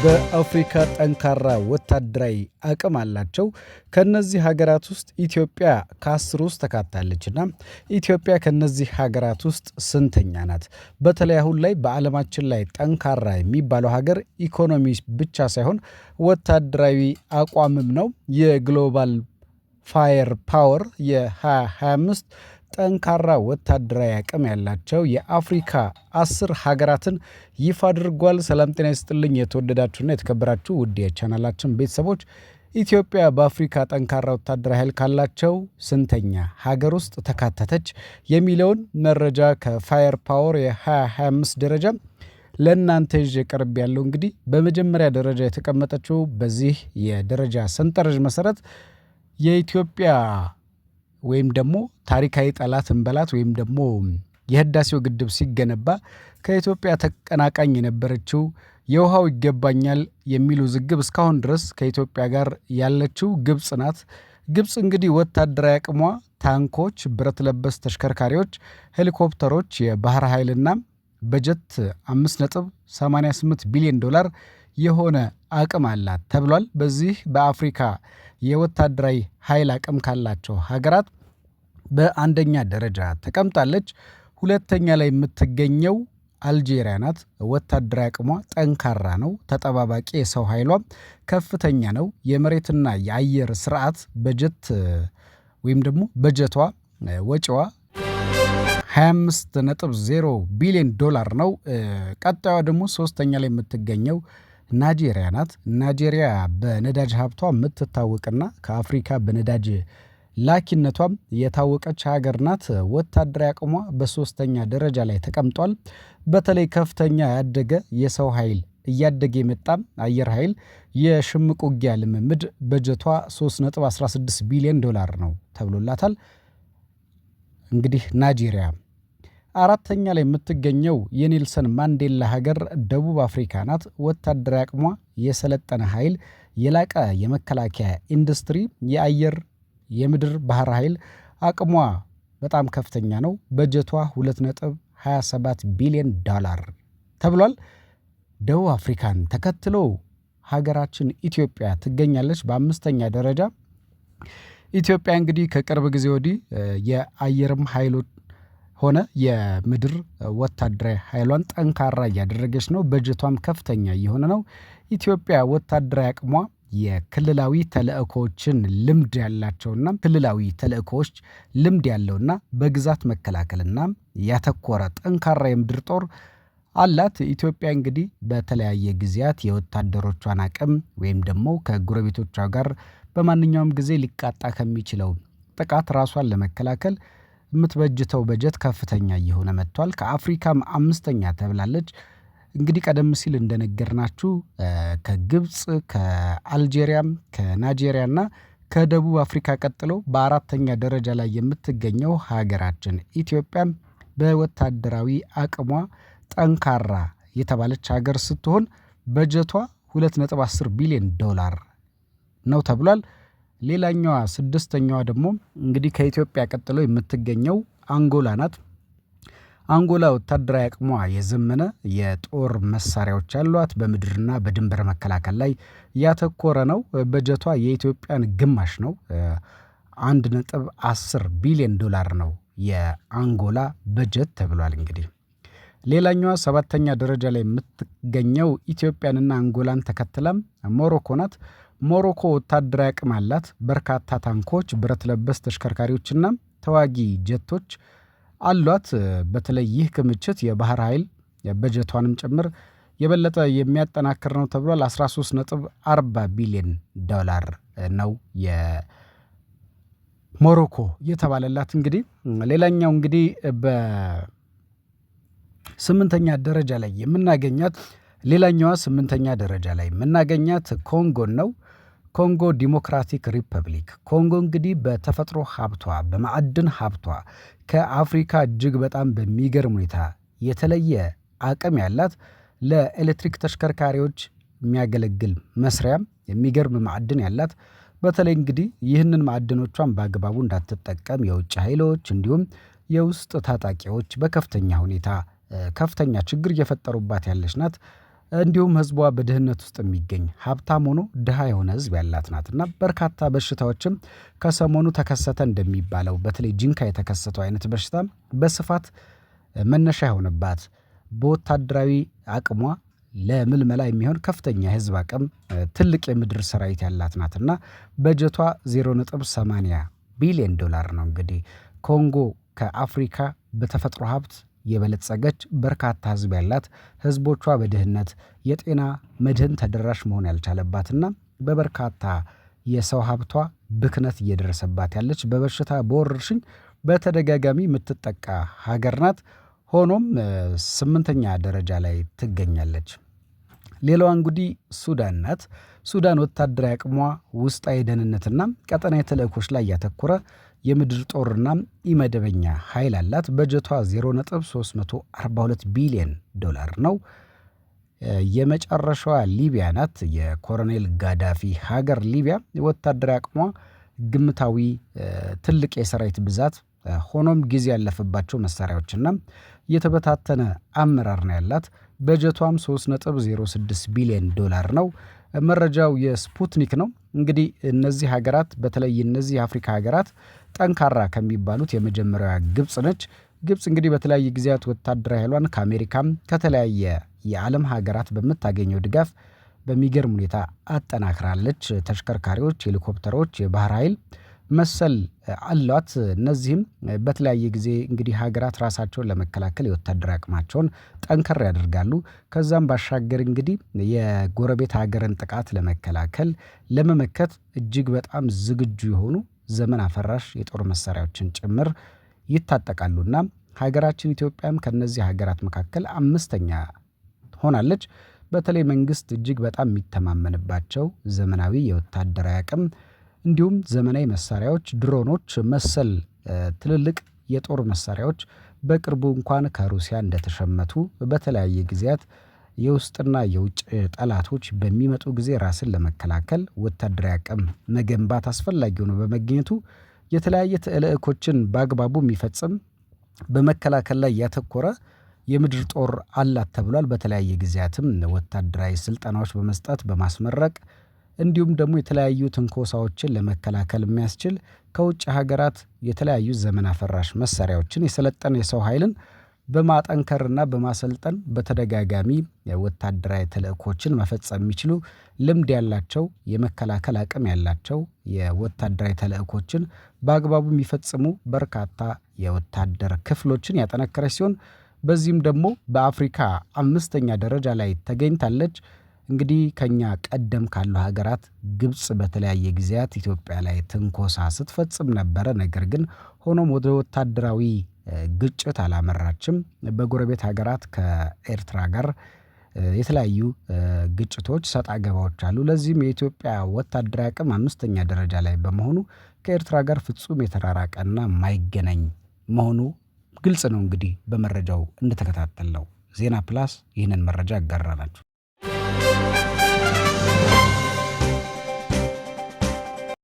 በአፍሪካ ጠንካራ ወታደራዊ አቅም አላቸው። ከነዚህ ሀገራት ውስጥ ኢትዮጵያ ከ10 ውስጥ ተካታለችና ኢትዮጵያ ከነዚህ ሀገራት ውስጥ ስንተኛ ናት? በተለይ አሁን ላይ በዓለማችን ላይ ጠንካራ የሚባለው ሀገር ኢኮኖሚ ብቻ ሳይሆን ወታደራዊ አቋምም ነው። የግሎባል ፋየር ፓወር የ2025 ጠንካራ ወታደራዊ አቅም ያላቸው የአፍሪካ 10 ሀገራትን ይፋ አድርጓል። ሰላም ጤና ይስጥልኝ የተወደዳችሁና የተከበራችሁ ውድ የቻናላችን ቤተሰቦች፣ ኢትዮጵያ በአፍሪካ ጠንካራ ወታደራዊ ኃይል ካላቸው ስንተኛ ሀገር ውስጥ ተካተተች የሚለውን መረጃ ከፋየር ፓወር የ2025 ደረጃ ለእናንተ ይዤ ቀርብ ያለው። እንግዲህ በመጀመሪያ ደረጃ የተቀመጠችው በዚህ የደረጃ ሰንጠረዥ መሰረት የኢትዮጵያ ወይም ደግሞ ታሪካዊ ጠላት እንበላት ወይም ደግሞ የህዳሴው ግድብ ሲገነባ ከኢትዮጵያ ተቀናቃኝ የነበረችው የውሃው ይገባኛል የሚሉ ውዝግብ እስካሁን ድረስ ከኢትዮጵያ ጋር ያለችው ግብጽ ናት። ግብጽ እንግዲህ ወታደራዊ አቅሟ ታንኮች፣ ብረት ለበስ ተሽከርካሪዎች፣ ሄሊኮፕተሮች፣ የባህር ኃይልና በጀት 5.88 ቢሊዮን ዶላር የሆነ አቅም አላት ተብሏል። በዚህ በአፍሪካ የወታደራዊ ኃይል አቅም ካላቸው ሀገራት በአንደኛ ደረጃ ተቀምጣለች። ሁለተኛ ላይ የምትገኘው አልጄሪያ ናት። ወታደራዊ አቅሟ ጠንካራ ነው። ተጠባባቂ የሰው ኃይሏም ከፍተኛ ነው። የመሬትና የአየር ስርዓት በጀት ወይም ደግሞ በጀቷ ወጪዋ 25.0 ቢሊዮን ዶላር ነው። ቀጣዩዋ ደግሞ ሶስተኛ ላይ የምትገኘው ናይጄሪያ ናት። ናይጄሪያ በነዳጅ ሀብቷ የምትታወቅና ከአፍሪካ በነዳጅ ላኪነቷም የታወቀች ሀገር ናት። ወታደራዊ አቅሟ በሶስተኛ ደረጃ ላይ ተቀምጧል። በተለይ ከፍተኛ ያደገ የሰው ኃይል እያደገ የመጣ አየር ኃይል የሽምቅ ውጊያ ልምምድ በጀቷ 3.16 ቢሊዮን ዶላር ነው ተብሎላታል። እንግዲህ ናይጄሪያ አራተኛ ላይ የምትገኘው የኔልሰን ማንዴላ ሀገር ደቡብ አፍሪካ ናት። ወታደራዊ አቅሟ የሰለጠነ ኃይል፣ የላቀ የመከላከያ ኢንዱስትሪ፣ የአየር የምድር ባህር ኃይል አቅሟ በጣም ከፍተኛ ነው። በጀቷ 2.27 ቢሊዮን ዶላር ተብሏል። ደቡብ አፍሪካን ተከትሎ ሀገራችን ኢትዮጵያ ትገኛለች በአምስተኛ ደረጃ። ኢትዮጵያ እንግዲህ ከቅርብ ጊዜ ወዲህ የአየርም ኃይሎች ሆነ የምድር ወታደራዊ ኃይሏን ጠንካራ እያደረገች ነው። በጀቷም ከፍተኛ እየሆነ ነው። ኢትዮጵያ ወታደራዊ አቅሟ የክልላዊ ተልእኮዎችን ልምድ ያላቸውና ክልላዊ ተልእኮዎች ልምድ ያለውና በግዛት መከላከልና ያተኮረ ጠንካራ የምድር ጦር አላት። ኢትዮጵያ እንግዲህ በተለያየ ጊዜያት የወታደሮቿን አቅም ወይም ደግሞ ከጎረቤቶቿ ጋር በማንኛውም ጊዜ ሊቃጣ ከሚችለው ጥቃት ራሷን ለመከላከል የምትበጅተው በጀት ከፍተኛ እየሆነ መጥቷል። ከአፍሪካም አምስተኛ ተብላለች። እንግዲህ ቀደም ሲል እንደነገርናችሁ ከግብጽ፣ ከአልጄሪያም፣ ከናይጄሪያና ከደቡብ አፍሪካ ቀጥሎ በአራተኛ ደረጃ ላይ የምትገኘው ሀገራችን ኢትዮጵያ በወታደራዊ አቅሟ ጠንካራ የተባለች ሀገር ስትሆን በጀቷ 2.10 ቢሊዮን ዶላር ነው ተብሏል። ሌላኛዋ ስድስተኛዋ ደግሞ እንግዲህ ከኢትዮጵያ ቀጥሎ የምትገኘው አንጎላ ናት። አንጎላ ወታደራዊ አቅሟ የዘመነ የጦር መሳሪያዎች ያሏት በምድርና በድንበር መከላከል ላይ ያተኮረ ነው። በጀቷ የኢትዮጵያን ግማሽ ነው። 1.10 ቢሊዮን ዶላር ነው የአንጎላ በጀት ተብሏል። እንግዲህ ሌላኛዋ ሰባተኛ ደረጃ ላይ የምትገኘው ኢትዮጵያንና አንጎላን ተከትላም ሞሮኮ ናት። ሞሮኮ ወታደራዊ አቅም አላት። በርካታ ታንኮች፣ ብረት ለበስ ተሽከርካሪዎችና ተዋጊ ጀቶች አሏት። በተለይ ይህ ክምችት የባህር ኃይል በጀቷንም ጭምር የበለጠ የሚያጠናክር ነው ተብሏል። 13.40 ቢሊዮን ዶላር ነው የሞሮኮ የተባለላት። እንግዲህ ሌላኛው እንግዲህ በስምንተኛ ደረጃ ላይ የምናገኛት ሌላኛዋ ስምንተኛ ደረጃ ላይ የምናገኛት ኮንጎን ነው። ኮንጎ ዲሞክራቲክ ሪፐብሊክ። ኮንጎ እንግዲህ በተፈጥሮ ሀብቷ በማዕድን ሀብቷ ከአፍሪካ እጅግ በጣም በሚገርም ሁኔታ የተለየ አቅም ያላት ለኤሌክትሪክ ተሽከርካሪዎች የሚያገለግል መስሪያም የሚገርም ማዕድን ያላት። በተለይ እንግዲህ ይህንን ማዕድኖቿን በአግባቡ እንዳትጠቀም የውጭ ኃይሎች እንዲሁም የውስጥ ታጣቂዎች በከፍተኛ ሁኔታ ከፍተኛ ችግር እየፈጠሩባት ያለች ናት። እንዲሁም ህዝቧ በድህነት ውስጥ የሚገኝ ሀብታም ሆኖ ድሃ የሆነ ህዝብ ያላት ናትና በርካታ በሽታዎችም ከሰሞኑ ተከሰተ እንደሚባለው በተለይ ጂንካ የተከሰተው አይነት በሽታ በስፋት መነሻ የሆነባት በወታደራዊ አቅሟ ለምልመላ የሚሆን ከፍተኛ የህዝብ አቅም ትልቅ የምድር ሰራዊት ያላት ናትና በጀቷ 0.80 ቢሊዮን ዶላር ነው። እንግዲህ ኮንጎ ከአፍሪካ በተፈጥሮ ሀብት የበለጸገች በርካታ ህዝብ ያላት ህዝቦቿ በድህነት የጤና መድህን ተደራሽ መሆን ያልቻለባትና በበርካታ የሰው ሀብቷ ብክነት እየደረሰባት ያለች በበሽታ በወረርሽኝ በተደጋጋሚ የምትጠቃ ሀገር ናት። ሆኖም 8ኛ ደረጃ ላይ ትገኛለች። ሌላዋ እንግዲህ ሱዳን ናት። ሱዳን ወታደራዊ አቅሟ ውስጣዊ ደህንነትና ቀጠናዊ ተልእኮች ላይ ያተኮረ የምድር ጦርና ኢመደበኛ ኃይል አላት። በጀቷ 0.342 ቢሊዮን ዶላር ነው። የመጨረሻዋ ሊቢያ ናት። የኮሎኔል ጋዳፊ ሀገር ሊቢያ ወታደራዊ አቅሟ ግምታዊ ትልቅ የሰራዊት ብዛት ሆኖም ጊዜ ያለፈባቸው መሳሪያዎችና የተበታተነ አመራር ነው ያላት። በጀቷም 3.06 ቢሊዮን ዶላር ነው። መረጃው የስፑትኒክ ነው። እንግዲህ እነዚህ ሀገራት በተለይ እነዚህ የአፍሪካ ሀገራት ጠንካራ ከሚባሉት የመጀመሪያዋ ግብጽ ነች። ግብጽ እንግዲህ በተለያየ ጊዜያት ወታደራዊ ኃይሏን ከአሜሪካም ከተለያየ የዓለም ሀገራት በምታገኘው ድጋፍ በሚገርም ሁኔታ አጠናክራለች። ተሽከርካሪዎች፣ ሄሊኮፕተሮች፣ የባህር ኃይል መሰል አሏት። እነዚህም በተለያየ ጊዜ እንግዲህ ሀገራት ራሳቸውን ለመከላከል የወታደራዊ አቅማቸውን ጠንከር ያደርጋሉ። ከዛም ባሻገር እንግዲህ የጎረቤት ሀገርን ጥቃት ለመከላከል ለመመከት እጅግ በጣም ዝግጁ የሆኑ ዘመን አፈራሽ የጦር መሳሪያዎችን ጭምር ይታጠቃሉና ሀገራችን ኢትዮጵያም ከነዚህ ሀገራት መካከል 5ኛ ሆናለች። በተለይ መንግስት እጅግ በጣም የሚተማመንባቸው ዘመናዊ የወታደራዊ አቅም እንዲሁም ዘመናዊ መሳሪያዎች፣ ድሮኖች መሰል ትልልቅ የጦር መሳሪያዎች በቅርቡ እንኳን ከሩሲያ እንደተሸመቱ በተለያየ ጊዜያት የውስጥና የውጭ ጠላቶች በሚመጡ ጊዜ ራስን ለመከላከል ወታደራዊ አቅም መገንባት አስፈላጊ ሆኖ በመገኘቱ የተለያየ ተልእኮችን በአግባቡ የሚፈጽም በመከላከል ላይ ያተኮረ የምድር ጦር አላት ተብሏል። በተለያየ ጊዜያትም ወታደራዊ ስልጠናዎች በመስጠት በማስመረቅ እንዲሁም ደግሞ የተለያዩ ትንኮሳዎችን ለመከላከል የሚያስችል ከውጭ ሀገራት የተለያዩ ዘመን አፈራሽ መሳሪያዎችን የሰለጠነ የሰው ኃይልን በማጠንከርና በማሰልጠን በተደጋጋሚ ወታደራዊ ተልእኮችን መፈጸም የሚችሉ ልምድ ያላቸው የመከላከል አቅም ያላቸው የወታደራዊ ተልእኮችን በአግባቡ የሚፈጽሙ በርካታ የወታደር ክፍሎችን ያጠነከረች ሲሆን በዚህም ደግሞ በአፍሪካ 5ኛ ደረጃ ላይ ተገኝታለች። እንግዲህ ከኛ ቀደም ካሉ ሀገራት ግብጽ በተለያየ ጊዜያት ኢትዮጵያ ላይ ትንኮሳ ስትፈጽም ነበረ። ነገር ግን ሆኖም ወደ ወታደራዊ ግጭት አላመራችም። በጎረቤት ሀገራት ከኤርትራ ጋር የተለያዩ ግጭቶች ሰጣ ገባዎች አሉ። ለዚህም የኢትዮጵያ ወታደራዊ አቅም 5ኛ ደረጃ ላይ በመሆኑ ከኤርትራ ጋር ፍጹም የተራራቀና የማይገናኝ መሆኑ ግልጽ ነው። እንግዲህ በመረጃው እንደተከታተልነው ዜና ፕላስ ይህንን መረጃ ያጋራናችሁ